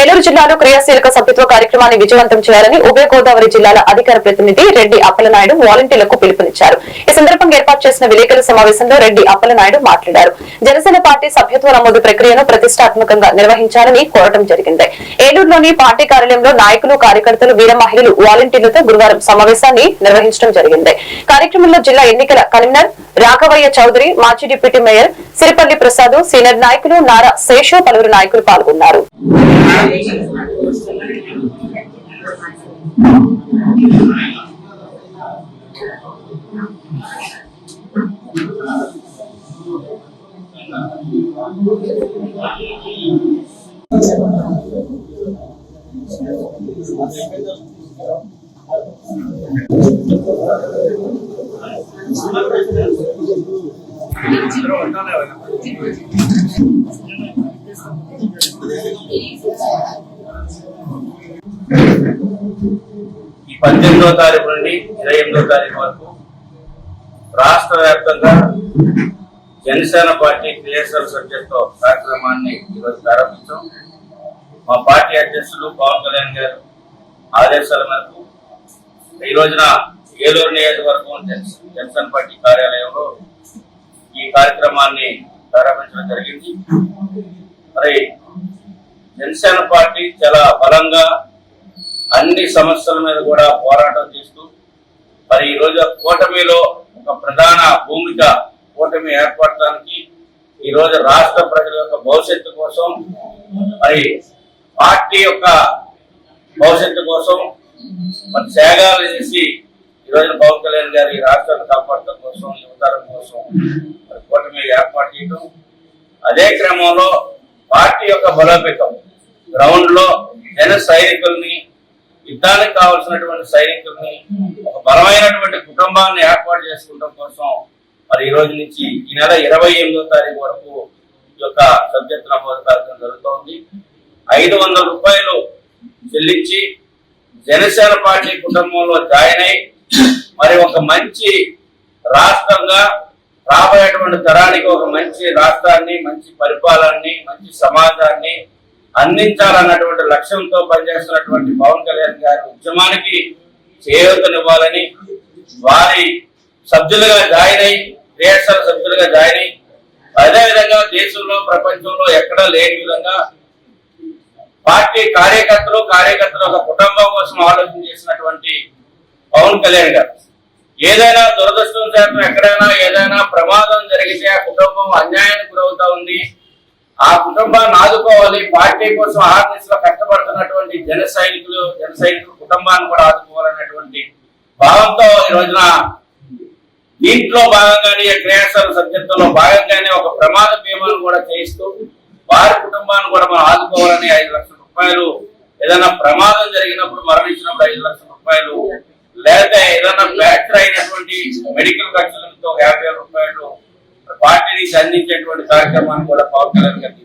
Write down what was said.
ఏలూరు జిల్లాలో క్రియాశీలక సభ్యత్వ కార్యక్రమాన్ని విజయవంతం చేయాలని ఉభయ గోదావరి జిల్లాల అధికార ప్రతినిధి రెడ్డి అప్పలనాయుడు వాలంటీర్లకు పిలుపునిచ్చారు. ఈ సందర్భంగా ఏర్పాటు చేసిన విలేకరుల సమావేశంలో రెడ్డి అప్పలనాయుడు మాట్లాడారు. జనసేన పార్టీ సభ్యత్వ నమోదు ప్రక్రియను ప్రతిష్టాత్మకంగా నిర్వహించాలని కోరడం జరిగింది. ఏలూరులోని పార్టీ కార్యాలయంలో నాయకులు, కార్యకర్తలు, వీర మహిళలు, వాలంటీర్లతో గురువారం సమావేశాన్ని నిర్వహించడం జరిగింది. కార్యక్రమంలో జిల్లా ఎన్నికల కన్వీనర్ రాఘవయ్య చౌదరి, మాజీ deputy mayor Siripalli Prasad, senior నాయకులు నారా శేషు, పలువురు నాయకులు పాల్గొన్నారు. ఈ 18వ తారీఖు నుండి 28వ తారీఖు వరకు రాష్ట్ర వ్యాప్తంగా జనసేన పార్టీ క్రియాశీలక సభ్యత్వ కార్యక్రమాన్ని ఈరోజు ప్రారంభించాం. మా పార్టీ అధ్యక్షులు పవన్ కళ్యాణ్ గారు ఆదేశాల మేరకు ఈ రోజున ఏలూరు నియోజకవర్గం జనసేన పార్టీ కార్యాలయంలో ఈ కార్యక్రమాన్ని ప్రారంభించడం జరిగింది. మరి జనసేన పార్టీ చాలా బలంగా అన్ని సమస్యల మీద కూడా పోరాటం చేస్తూ మరి ఈ రోజు కూటమిలో ఒక ప్రధాన భూమిక కూటమి ఏర్పడటానికి ఈ రోజు రాష్ట్ర ప్రజల యొక్క భవిష్యత్తు కోసం మరి పార్టీ యొక్క భవిష్యత్తు కోసం మరి త్యాగాలు చేసి ఈ రోజున పవన్ కళ్యాణ్ గారి రాష్ట్రాన్ని కాపాడటం కోసం, యువతరం కోసం మరి కూటమి ఏర్పాటు చేయడం, అదే క్రమంలో పార్టీ యొక్క బలోపేతం గ్రౌండ్ లో జన సైనికుల్ని, యుద్ధానికి కావాల్సినటువంటి సైనికుల్ని, ఒక బలమైనటువంటి కుటుంబాన్ని ఏర్పాటు చేసుకోవడం కోసం మరి ఈ రోజు నుంచి ఈ నెల 28వ తారీఖు వరకు ఈ యొక్క సభ్యత్వ నమోదు కార్యక్రమం జరుగుతోంది. 500 రూపాయలు చెల్లించి జనసేన పార్టీ కుటుంబంలో జాయిన్ అయి మరి ఒక మంచి రాష్ట్రంగా రాబోయేటువంటి తరానికి ఒక మంచి రాష్ట్రాన్ని, మంచి పరిపాలనని, మంచి సమాజాన్ని అందించాలన్నటువంటి లక్ష్యంతో పనిచేస్తున్నటువంటి పవన్ కళ్యాణ్ గారి ఉద్యమానికి చేయూతనివ్వాలని వారి సభ్యులుగా జాయిన్ అయి, క్రియాశీలక సభ్యులుగా జాయిన్ అయి, అదేవిధంగా దేశంలో, ప్రపంచంలో ఎక్కడా లేని విధంగా పార్టీ కార్యకర్తలు ఒక కుటుంబం కోసం ఆలోచన చేసినటువంటి పవన్ కళ్యాణ్ గారు ఏదైనా దురదృష్టం చేత ఎక్కడైనా ఏదైనా ప్రమాదం జరిగితే ఆ కుటుంబం అన్యాయానికి గురవుతా ఉంది, ఆ కుటుంబాన్ని ఆదుకోవాలి, పార్టీ కోసం ఆర్నిస్లో కష్టపడుతున్నటువంటి జన సైనికులు కుటుంబాన్ని కూడా ఆదుకోవాలనేటువంటి భావంతో ఈ రోజున దీంట్లో భాగంగానే క్రియాశీలక సభ్యత్వంలో భాగంగానే ఒక ప్రమాద బీమాను కూడా చేయిస్తూ వారి కుటుంబాన్ని కూడా మనం ఆదుకోవాలని 5 లక్షల రూపాయలు, ఏదైనా ప్రమాదం జరిగినప్పుడు మరణించినప్పుడు 5 లక్షల రూపాయలు, లేకపోతే ఏదైనా ఫ్రాక్చర్ అయినటువంటి మెడికల్ ఖర్చులతో 50,000 రూపాయలు పార్టీ నుంచి అందించేటువంటి కార్యక్రమాన్ని కూడా పవన్ కళ్యాణ్ గారు